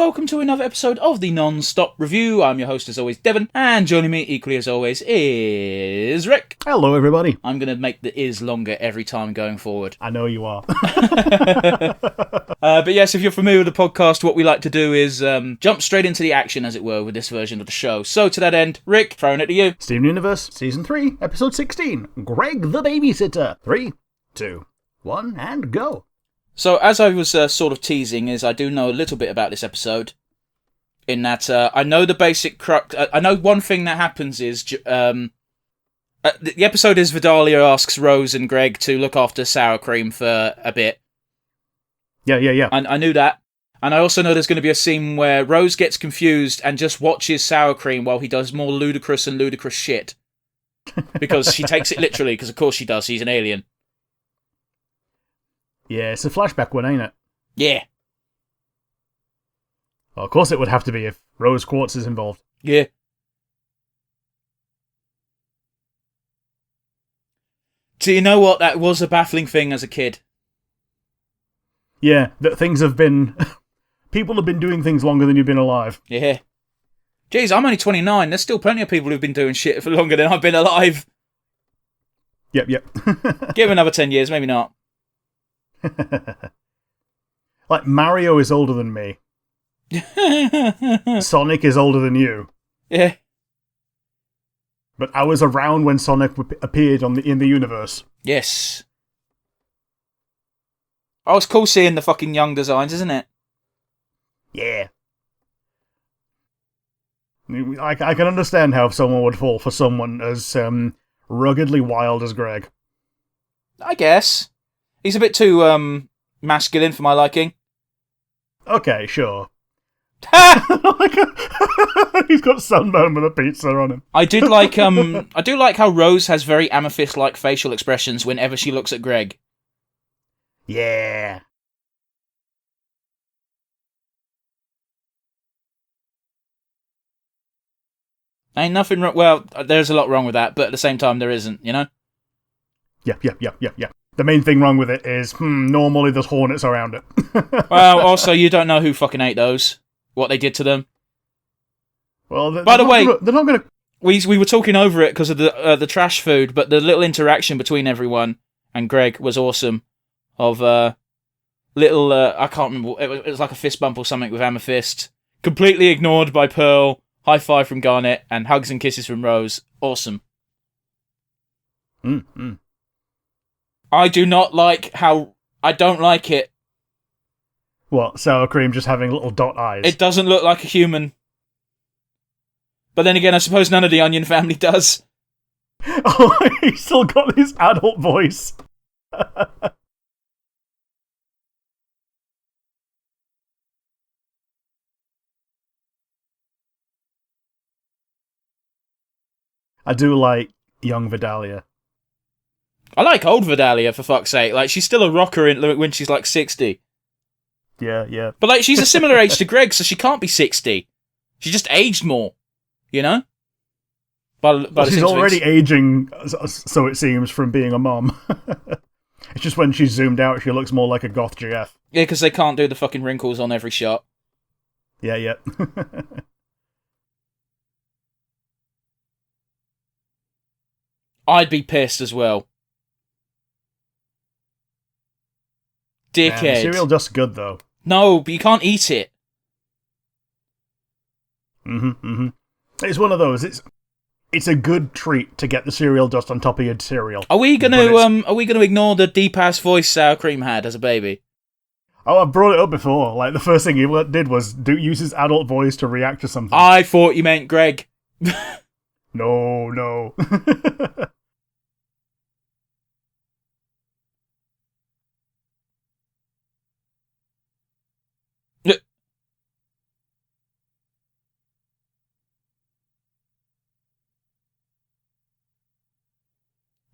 welcome to another episode of the Nonstop Review. I'm your host as always, Devon, and joining me equally as always is Rick. Hello everybody. I'm going to make the is longer every time going forward. I know you are. But yes, if you're familiar with the podcast, what we like to do is jump straight into the action, as it were, with this version of the show. So to that end, Rick, throwing it to you. Steven Universe, Season 3, Episode 16, Greg the Babysitter. 3, 2, 1, and go. So, as I was sort of teasing, is I do know a little bit about this episode, in that I know the basic crux. I know one thing that happens is the episode is Vidalia asks Rose and Greg to look after Sour Cream for a bit. Yeah. I knew that. And I also know there's going to be a scene where Rose gets confused and just watches Sour Cream while he does more ludicrous shit. Because she takes it literally, because of course she does, he's an alien. Yeah, it's a flashback one, ain't it? Yeah. Well, of course it would have to be if Rose Quartz is involved. Yeah. Do you know what? That was a baffling thing as a kid. Yeah, that things have been... people have been doing things longer than you've been alive. Yeah. Jeez, I'm only 29. There's still plenty of people who've been doing shit for longer than I've been alive. Yep. Give it another 10 years, maybe not. Like, Mario is older than me. Sonic is older than you. Yeah. But I was around when Sonic appeared in the universe. Yes. Oh, it's cool seeing the fucking young designs, isn't it? Yeah. I can understand how someone would fall for someone as ruggedly wild as Greg. I guess. He's a bit too masculine for my liking. Okay, sure. He's got sunburn with a pizza on him. I do like how Rose has very amethyst-like facial expressions whenever she looks at Greg. Yeah. Ain't nothing wrong. Well, there's a lot wrong with that, but at the same time, there isn't, you know? Yep. The main thing wrong with it is, normally there's hornets around it. Well, also, you don't know who fucking ate those. What they did to them. Well, by the way, they're not gonna... We were talking over it because of the trash food, but the little interaction between everyone and Greg was awesome. Of little, I can't remember, it was like a fist bump or something with Amethyst. Completely ignored by Pearl. High five from Garnet and hugs and kisses from Rose. Awesome. I do not like how... I don't like it. What, Sour Cream just having little dot eyes? It doesn't look like a human. But then again, I suppose none of the Onion family does. Oh, he's still got his adult voice. I do like young Vidalia. I like old Vidalia, for fuck's sake. Like, she's still a rocker when she's like 60. Yeah. But like, she's a similar age to Greg, so she can't be 60. She just aged more, you know? But she's already aging, so it seems, from being a mom. It's just when she's zoomed out, she looks more like a goth GF. Yeah, because they can't do the fucking wrinkles on every shot. Yeah. I'd be pissed as well. Dickhead. Man, the cereal just good, though. No, but you can't eat it. It's one of those. It's a good treat to get the cereal dust on top of your cereal. Are we gonna ignore the deep ass voice Sour Cream had as a baby? Oh, I brought it up before. Like, the first thing he did was use his adult voice to react to something. I thought you meant Greg. No.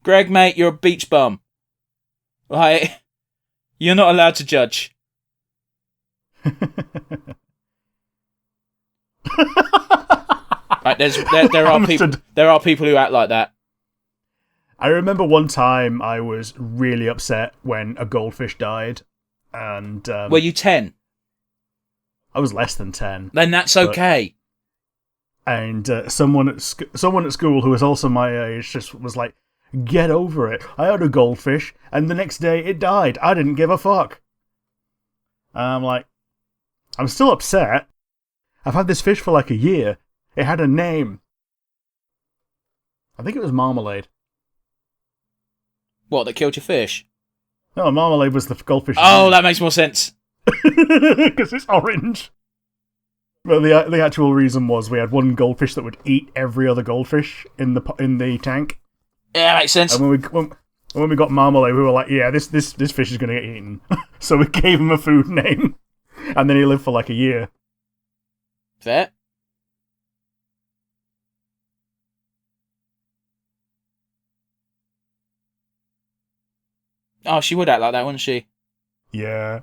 Greg, mate, you're a beach bum. Like, you're not allowed to judge. Like, there are people who act like that. I remember one time I was really upset when a goldfish died, and were you 10? I was less than 10. Then that's okay. And someone at school who was also my age just was like, "Get over it. I had a goldfish, and the next day it died. I didn't give a fuck." And I'm like, I'm still upset. I've had this fish for like a year. It had a name. I think it was Marmalade. What, that killed your fish? No, Marmalade was the goldfish. Oh, that makes more sense. Because it's orange. But the actual reason was we had one goldfish that would eat every other goldfish in the tank. Yeah, that makes sense. And when we got Marmalade, we were like, yeah, this fish is going to get eaten. So we gave him a food name. And then he lived for like a year. Fair. Oh, she would act like that, wouldn't she? Yeah.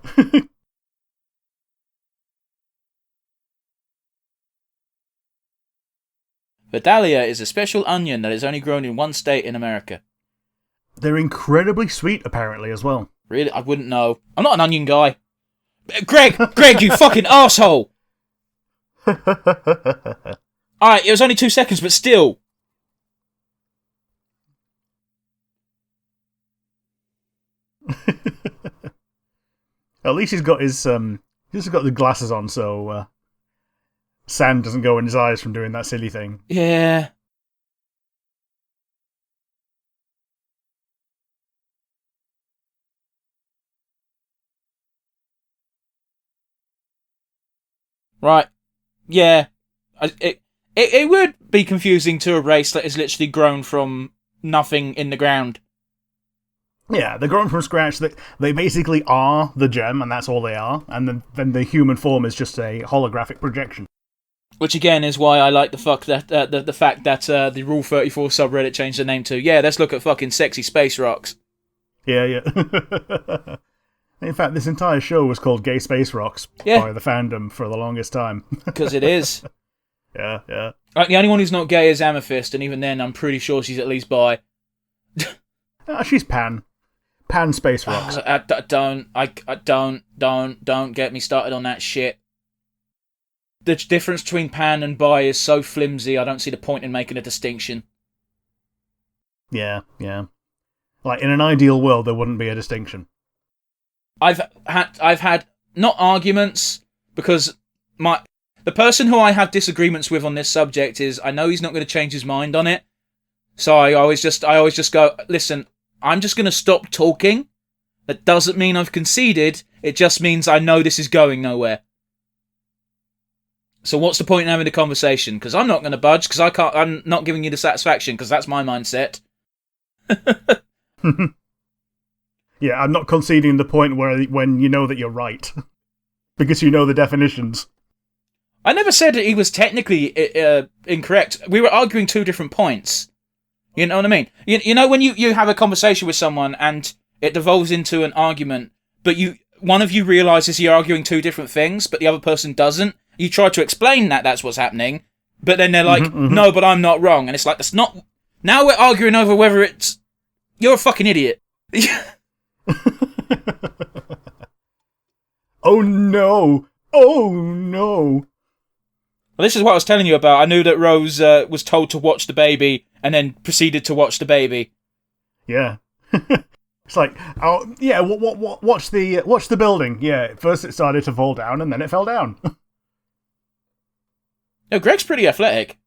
Vidalia is a special onion that is only grown in one state in America. They're incredibly sweet, apparently, as well. Really? I wouldn't know. I'm not an onion guy. Greg, you fucking arsehole! Alright, it was only 2 seconds, but still. At least he's got the glasses on, so sand doesn't go in his eyes from doing that silly thing. Yeah. Right. Yeah. It would be confusing to a race that is literally grown from nothing in the ground. Yeah, they're grown from scratch. They basically are the gem, and that's all they are. And then the human form is just a holographic projection. Which again is why I like the fact that the Rule 34 subreddit changed the name to, yeah, let's look at fucking sexy space rocks. Yeah. In fact, this entire show was called Gay Space Rocks by the fandom for the longest time. Because it is. Yeah. The only one who's not gay is Amethyst, and even then I'm pretty sure she's at least bi. She's pan. Pan Space Rocks. Don't get me started on that shit. The difference between pan and bi is so flimsy, I don't see the point in making a distinction. Yeah. Like, in an ideal world, there wouldn't be a distinction. I've had not arguments, because the person who I have disagreements with on this subject is, I know he's not going to change his mind on it. So I always just go, listen, I'm just going to stop talking. That doesn't mean I've conceded. It just means I know this is going nowhere. So what's the point in having the conversation? Because I'm not going to budge, because I'm not giving you the satisfaction, because that's my mindset. Yeah, I'm not conceding the point when you know that you're right. Because you know the definitions. I never said that he was technically incorrect. We were arguing two different points. You know what I mean? You know when you have a conversation with someone and it devolves into an argument, but one of you realises you're arguing two different things, but the other person doesn't. You try to explain that's what's happening, but then they're like, no, but I'm not wrong. And it's like, that's not... Now we're arguing over whether it's... You're a fucking idiot. Oh no! Well, this is what I was telling you about. I knew that Rose was told to watch the baby and then proceeded to watch the baby. Yeah. It's like, oh yeah, watch the building. Yeah, first it started to fall down and then it fell down. No, Greg's pretty athletic.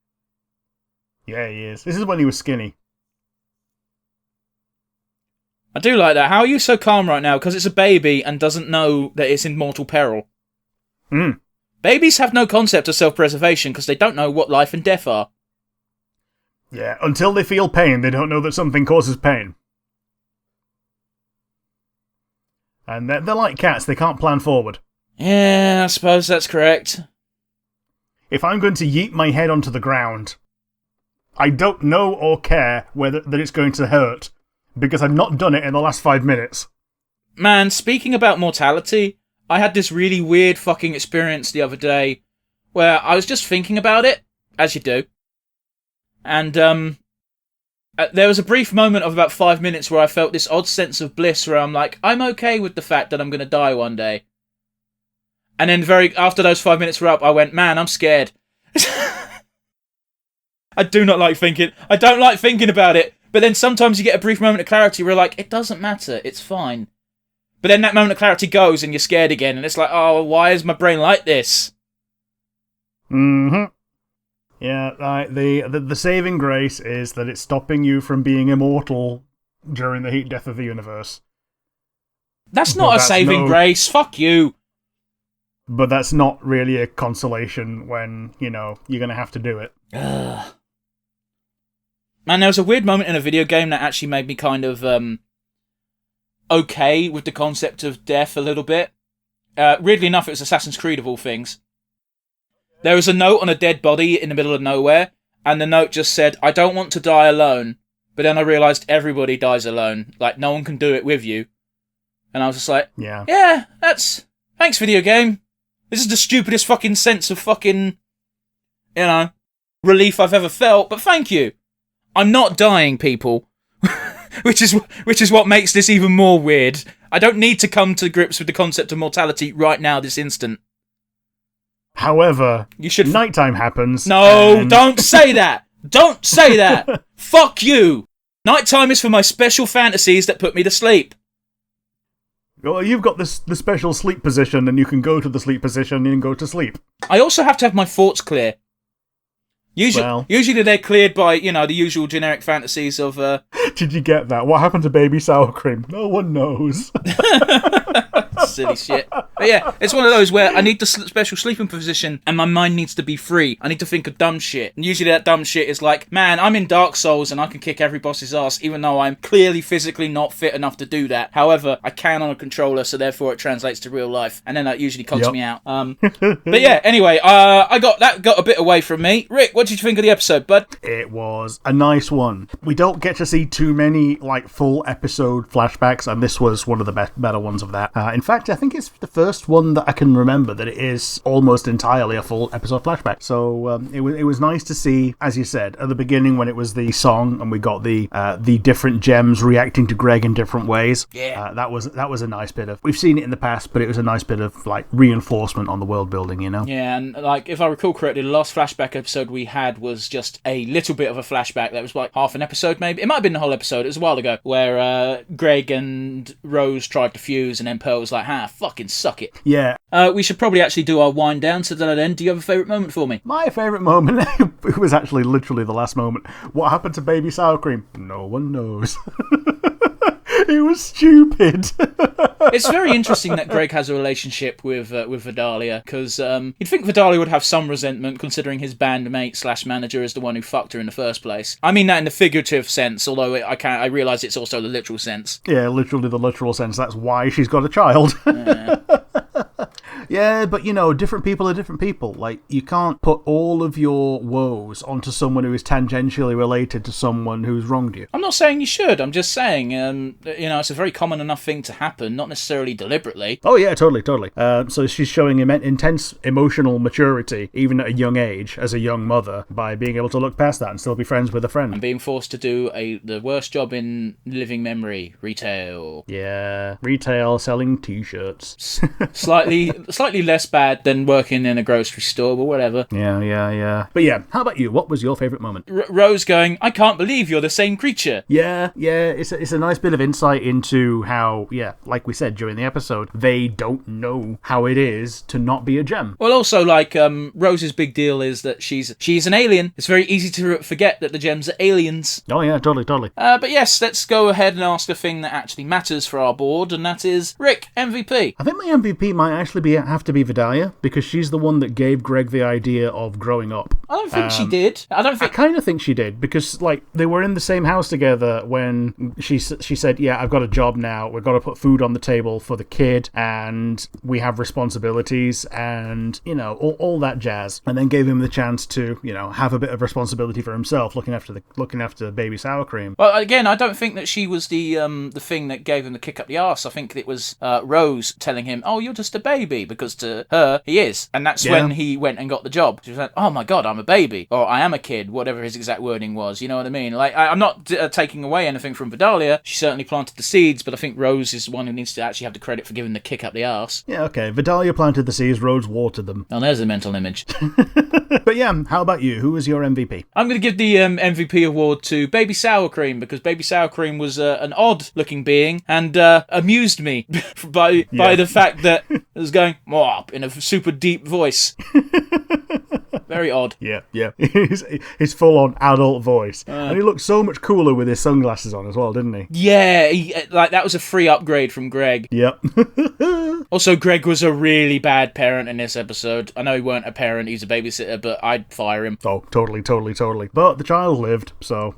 Yeah, he is. This is when he was skinny. I do like that. How are you so calm right now? Because it's a baby and doesn't know that it's in mortal peril. Babies have no concept of self-preservation because they don't know what life and death are. Yeah, until they feel pain, they don't know that something causes pain. And they're like cats, they can't plan forward. Yeah, I suppose that's correct. If I'm going to yeet my head onto the ground, I don't know or care that it's going to hurt, because I've not done it in the last 5 minutes. Man, speaking about mortality, I had this really weird fucking experience the other day where I was just thinking about it, as you do. And there was a brief moment of about 5 minutes where I felt this odd sense of bliss where I'm like, I'm okay with the fact that I'm going to die one day. And then after those 5 minutes were up, I went, man, I'm scared. I don't like thinking about it. But then sometimes you get a brief moment of clarity where you're like, it doesn't matter, it's fine. But then that moment of clarity goes and you're scared again, and it's like, oh, why is my brain like this? Mm-hmm. Yeah, the saving grace is that it's stopping you from being immortal during the heat death of the universe. That's not a saving grace, fuck you. But that's not really a consolation when, you're going to have to do it. Ugh. Man, there was a weird moment in a video game that actually made me kind of okay with the concept of death a little bit. Weirdly enough, it was Assassin's Creed of all things. There was a note on a dead body in the middle of nowhere, and the note just said, I don't want to die alone. But then I realised everybody dies alone. Like, no one can do it with you. And I was just like, yeah, thanks, video game. This is the stupidest fucking sense of fucking, relief I've ever felt, but thank you. I'm not dying, people. which is what makes this even more weird. I don't need to come to grips with the concept of mortality right now, this instant. However, nighttime happens. No, don't say that. Don't say that. Fuck you. Nighttime is for my special fantasies that put me to sleep. Well, you've got the special sleep position, and you can go to the sleep position and go to sleep. I also have to have my thoughts clear. Usually they're cleared by, the usual generic fantasies of... Did you get that? What happened to baby sour cream? No one knows. Silly shit. But yeah, it's one of those where I need the special sleeping position and my mind needs to be free. I need to think of dumb shit. And usually that dumb shit is like, man, I'm in Dark Souls and I can kick every boss's ass, even though I'm clearly physically not fit enough to do that. However, I can on a controller, so therefore it translates to real life. And then that usually cogs me out. But yeah, anyway, I got a bit away from me. Rick, what did you think of the episode, bud? It was a nice one. We don't get to see too many full episode flashbacks, and this was one of the better ones of that. In fact, I think it's the first one that I can remember that it is almost entirely a full episode flashback. So it was nice to see, as you said, at the beginning when it was the song and we got the different gems reacting to Greg in different ways. Yeah. That was a nice bit of... We've seen it in the past, but it was a nice bit of reinforcement on the world building, Yeah, and if I recall correctly, the last flashback episode we had was just a little bit of a flashback that was half an episode maybe. It might have been the whole episode. It was a while ago where Greg and Rose tried to fuse and then Pearl was like, fucking suck it. Yeah. We should probably actually do our wind down to that end. Do you have a favourite moment for me? My favourite moment, it was actually literally the last moment. What happened to baby sour cream? No one knows. It was stupid. It's very interesting that Greg has a relationship with Vidalia, because you'd think Vidalia would have some resentment considering his bandmate / manager is the one who fucked her in the first place. I mean that in the figurative sense, although I realise it's also the literal sense. Yeah, literally the literal sense. That's why she's got a child. Yeah. Yeah, but different people are different people. You can't put all of your woes onto someone who is tangentially related to someone who's wronged you. I'm not saying you should. I'm just saying, it's a very common enough thing to happen, not necessarily deliberately. Oh yeah, totally. So she's showing intense emotional maturity, even at a young age, as a young mother, by being able to look past that and still be friends with a friend. And being forced to do the worst job in living memory, retail. Yeah, retail, selling t-shirts. Slightly less bad than working in a grocery store, but whatever. Yeah. But yeah, how about you? What was your favourite moment? Rose going, I can't believe you're the same creature. Yeah, it's a nice bit of insight into how, like we said during the episode, they don't know how it is to not be a gem. Well, also, Rose's big deal is that she's an alien. It's very easy to forget that the gems are aliens. Oh yeah, totally. But yes, let's go ahead and ask the thing that actually matters for our board, and that is, Rick, MVP. I think my MVP might actually have to be Vidalia, because she's the one that gave Greg the idea of growing up. I don't think she did. I kind of think she did, because they were in the same house together when she said, yeah, I've got a job now, we've got to put food on the table for the kid, and we have responsibilities, and all that jazz, and then gave him the chance to have a bit of responsibility for himself, looking after baby sour cream. Well, again, I don't think that she was the thing that gave him the kick up the arse. I think it was Rose telling him, oh, you're just a baby, because to her, he is. And that's when he went and got the job. She was like, oh my God, I'm a baby. Or I am a kid, whatever his exact wording was. You know what I mean? Like, I'm not taking away anything from Vidalia. She certainly planted the seeds, but I think Rose is the one who needs to actually have the credit for giving the kick up the arse. Yeah, okay. Vidalia planted the seeds, Rose watered them. Oh, there's a mental image. But yeah, how about you? Who was your MVP? I'm going to give the MVP award to Baby Sour Cream, because Baby Sour Cream was an odd-looking being and amused me by the fact that it was going "Mwah" in a super deep voice. Very odd. Yeah. His full-on adult voice. And he looked so much cooler with his sunglasses on as well, didn't he? Yeah, that was a free upgrade from Greg. Yep. Also, Greg was a really bad parent in this episode. I know he weren't a parent, he's a babysitter, but I'd fire him. Oh, totally. But the child lived, so...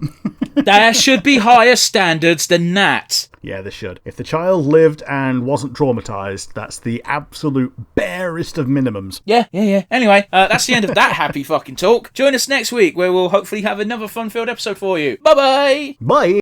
There should be higher standards than that. Yeah, there should. If the child lived and wasn't traumatised, that's the absolute barest of minimums. Yeah. Anyway, that's the end of that happy fucking talk. Join us next week, where we'll hopefully have another fun-filled episode for you. Bye-bye! Bye!